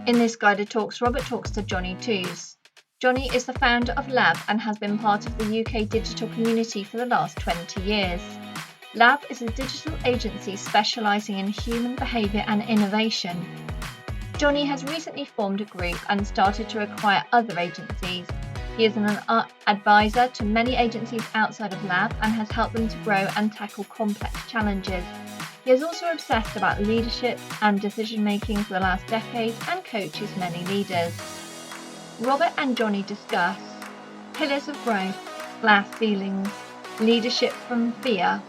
In this GYDA Talks, Robert talks to Jonny Tooze. Jonny is the founder of Lab and has been part of the UK digital community for the last 20 years. Lab is a digital agency specialising in human behaviour and innovation. Jonny has recently formed a group and started to acquire other agencies. He is an advisor to many agencies outside of Lab and has helped them to grow and tackle complex challenges. He is also obsessed about leadership and decision-making for the last decade and coaches many leaders. Robert and Jonny discuss pillars of growth, glass ceilings, leadership from fear,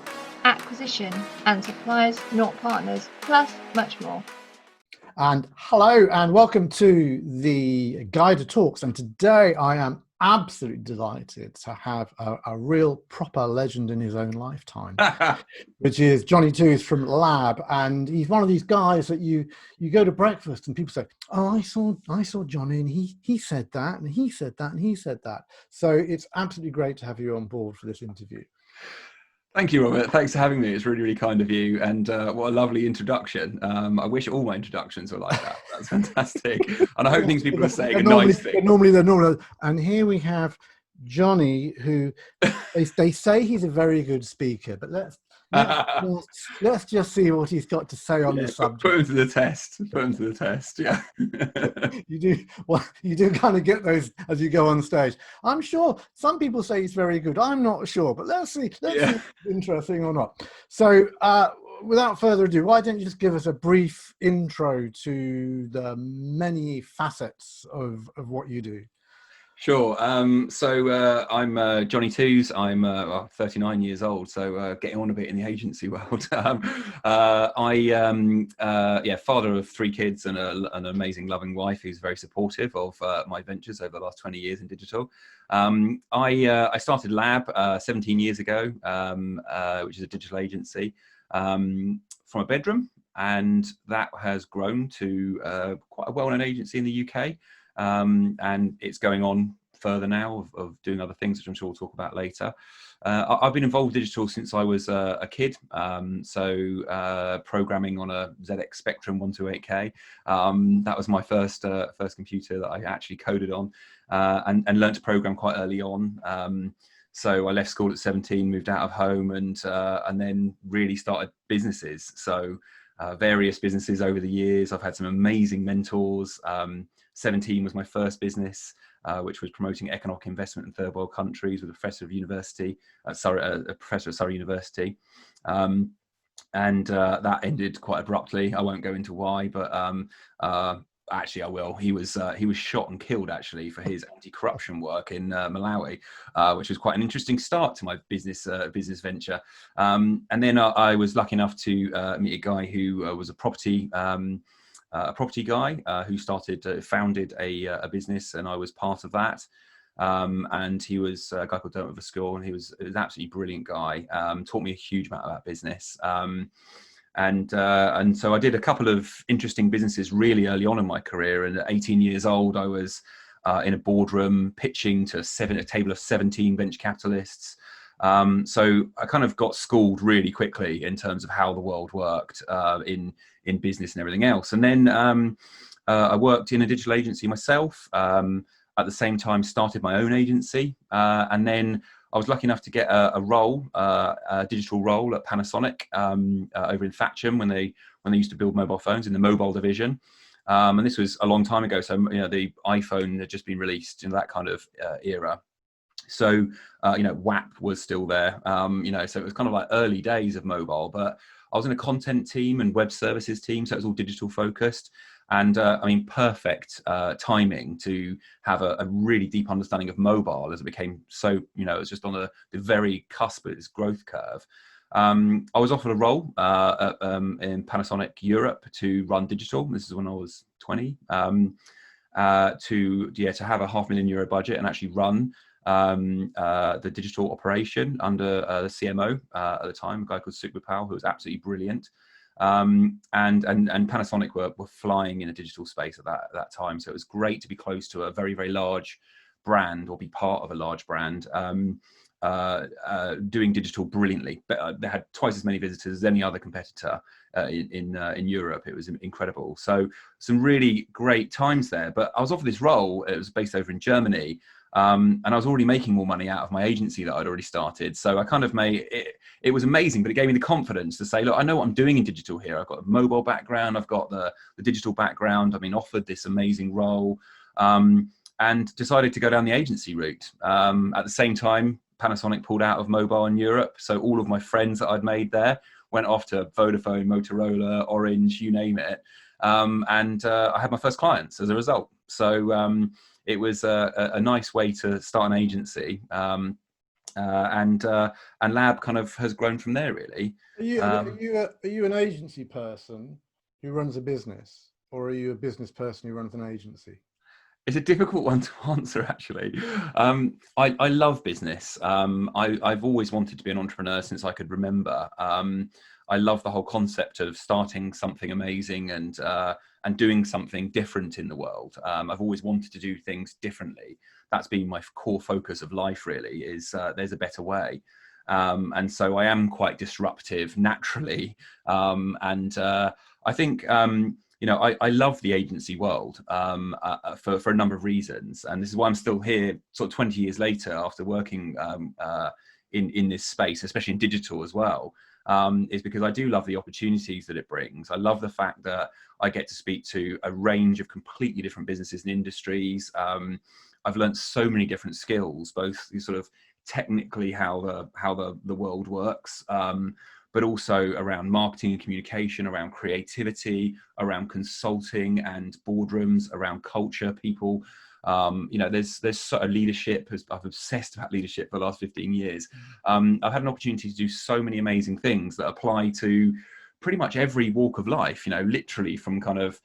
acquisition, and suppliers, not partners, plus much more. And hello and welcome to the GYDA Talks. And today I am absolutely delighted to have a real proper legend in his own lifetime, which is Jonny Tooze from Lab. And he's one of these guys that you go to breakfast and people say, oh, I saw Jonny and he said that and he said that and he said that. So it's absolutely great to have you on board for this interview. Thank you, Robert. Thanks for having me. It's really, really kind of you. And what a lovely introduction. I wish all my introductions were like that. That's fantastic. And I hope things people are saying are nice things. Normally they're normal. And here we have Jonny, who they say he's a very good speaker, but let's just see what he's got to say on this subject. Put him to the test. Yeah. You do kind of get those as you go on stage. I'm sure some people say he's very good. I'm not sure, but let's see if it's interesting or not. So without further ado, why don't you just give us a brief intro to the many facets of what you do? Sure. So I'm Jonny Tooze. I'm 39 years old, so getting on a bit in the agency world. Father of 3 kids and an amazing, loving wife who's very supportive of my ventures over the last 20 years in digital. I started Lab 17 years ago, which is a digital agency, from a bedroom, and that has grown to quite a well-known agency in the UK. And it's going on further now of doing other things, which I'm sure we'll talk about later. I've been involved with digital since I was a kid. Programming on a ZX Spectrum 128K. That was my first computer that I actually coded on, and learned to program quite early on. So I left school at 17, moved out of home, and then really started businesses. So various businesses over the years. I've had some amazing mentors. 17 was my first business, which was promoting economic investment in third world countries with a professor at Surrey University. And that ended quite abruptly. I won't go into why, but actually I will. He was shot and killed actually for his anti-corruption work in Malawi, which was quite an interesting start to my business venture. And then I was lucky enough to meet a guy who was a property guy who founded a business, and I was part of that. And he was a guy called Dermot Vascour, and he was an absolutely brilliant guy. Taught me a huge amount about business. And so I did a couple of interesting businesses really early on in my career. And at 18 years old, I was in a boardroom pitching to a table of 17 venture capitalists. So I kind of got schooled really quickly in terms of how the world worked in business and everything else. And then I worked in a digital agency myself. At the same time, started my own agency. And then I was lucky enough to get a digital role at Panasonic over in Thatcham when they used to build mobile phones in the mobile division. And this was a long time ago. So the iPhone had just been released in that kind of era. So, WAP was still there, so it was kind of like early days of mobile, but I was in a content team and web services team. So it was all digital focused, and perfect timing to have a really deep understanding of mobile as it became so, it was just on the very cusp of its growth curve. I was offered a role in Panasonic Europe to run digital. This is when I was 20, to have a €500,000 budget and actually run the digital operation under the CMO at the time, a guy called Sukhbir, who was absolutely brilliant. And Panasonic were flying in a digital space at that time. So it was great to be close to a very, very large brand or be part of a large brand. doing digital brilliantly. But they had twice as many visitors as any other competitor in Europe. It was incredible. So some really great times there. But I was offered this role. It was based over in Germany. And I was already making more money out of my agency that I'd already started. So I kind of made it, it was amazing, but it gave me the confidence to say, look, I know what I'm doing in digital here. I've got a mobile background. I've got the digital background. I've been offered this amazing role, and decided to go down the agency route. At the same time, Panasonic pulled out of mobile in Europe. So all of my friends that I'd made there went off to Vodafone, Motorola, Orange, you name it. And I had my first clients as a result. So it was a nice way to start an agency, and Lab kind of has grown from there, really. Are you an agency person who runs a business, or are you a business person who runs an agency? It's a difficult one to answer, actually. I love business. I've always wanted to be an entrepreneur since I could remember. I love the whole concept of starting something amazing and doing something different in the world. I've always wanted to do things differently. That's been my core focus of life, really, is there's a better way. And so I am quite disruptive naturally. I think, I love the agency world for a number of reasons. And this is why I'm still here sort of 20 years later after working in this space, especially in digital as well. Is because I do love the opportunities that it brings. I love the fact that I get to speak to a range of completely different businesses and industries. I've learned so many different skills, both sort of technically how the world works, but also around marketing and communication, around creativity, around consulting and boardrooms, around culture, people. There's sort of leadership. I've obsessed about leadership for the last 15 years. I've had an opportunity to do so many amazing things that apply to pretty much every walk of life, literally from kind of,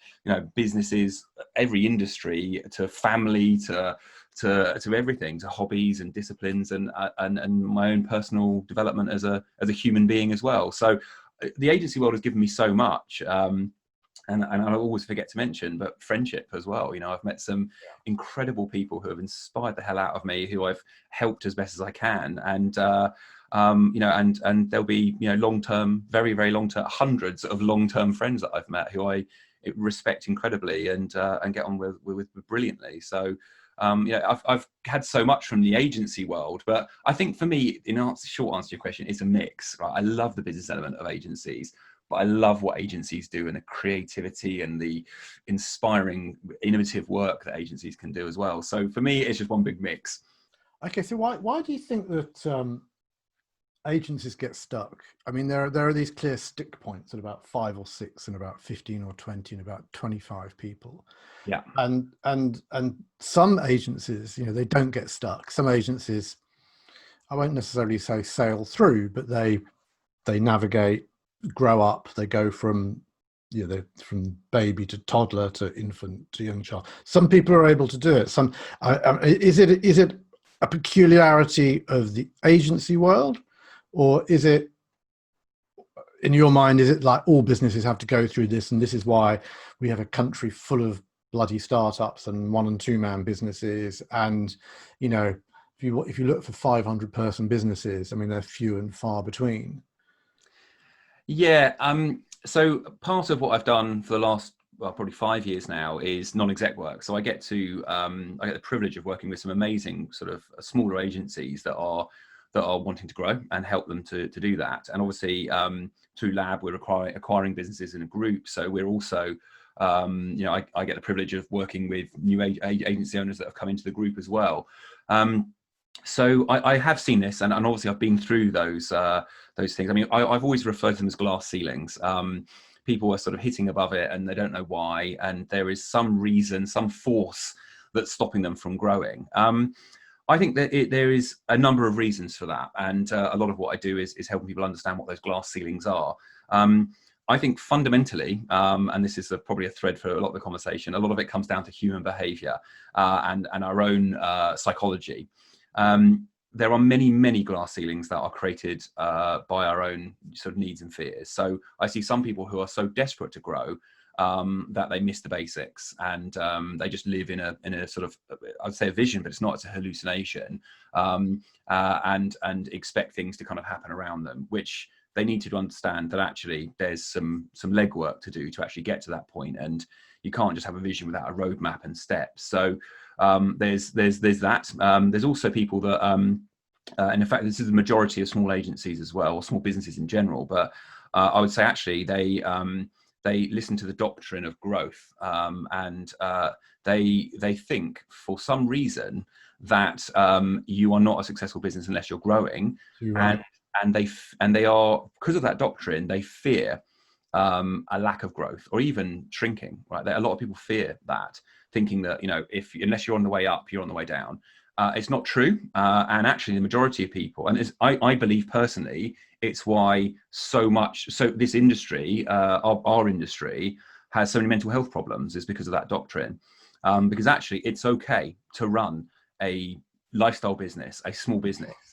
businesses, every industry, to family, to everything, to hobbies and disciplines, and my own personal development as a human being as well. So the agency world has given me so much. And I always forget to mention, but friendship as well. I've met some incredible people who have inspired the hell out of me, who I've helped as best as I can. And, and there'll be, long-term, very, very long-term, hundreds of long-term friends that I've met who I respect incredibly and get on with brilliantly. So, I've had so much from the agency world, but I think for me, short answer to your question, it's a mix, right? I love the business element of agencies, but I love what agencies do and the creativity and the inspiring, innovative work that agencies can do as well. So for me, it's just one big mix. Okay, so why do you think that agencies get stuck? I mean, there are these clear stick points at about 5 or 6 and about 15 or 20 and about 25 people. Yeah. And some agencies, they don't get stuck. Some agencies, I won't necessarily say sail through, but they navigate, grow up. They go from from baby to toddler to infant to young child. Some people are able to do it. Some is it a peculiarity of the agency world, or is it, in your mind, is it like all businesses have to go through this, and this is why we have a country full of bloody startups and 1- and 2-man businesses? And if you look for 500-person businesses, I mean, they're few and far between. Yeah. So part of what I've done for the last, probably 5 years now is non-exec work. So I get the privilege of working with some amazing sort of smaller agencies that are wanting to grow and help them to do that. And obviously, through Lab, we're acquiring businesses in a group. So we're also, I get the privilege of working with new agency owners that have come into the group as well. So I have seen this, and obviously I've been through those things. I mean, I've always referred to them as glass ceilings. People are sort of hitting above it and they don't know why, and there is some reason, some force that's stopping them from growing. I think that there is a number of reasons for that, and a lot of what I do is helping people understand what those glass ceilings are. I think fundamentally, and this is probably a thread for a lot of the conversation, a lot of it comes down to human behaviour and our own psychology. there are many glass ceilings that are created by our own sort of needs and fears. So I see some people who are so desperate to grow that they miss the basics, and they just live in a sort of, I'd say a vision, but it's not, it's a hallucination, and expect things to kind of happen around them, which they need to understand that actually there's some legwork to do to actually get to that point, and you can't just have a vision without a roadmap and steps. So there's that. There's also people that, and in fact, this is the majority of small agencies as well, or small businesses in general. But I would say actually they listen to the doctrine of growth, and they think for some reason that you are not a successful business unless you're growing, and they are, because of that doctrine, they fear a lack of growth or even shrinking. Right, a lot of people fear that, thinking that unless you're on the way up, you're on the way down. It's not true, and actually the majority of people, and I believe personally, it's why so this industry, our industry, has so many mental health problems, is because of that doctrine. Because actually it's okay to run a lifestyle business, a small business,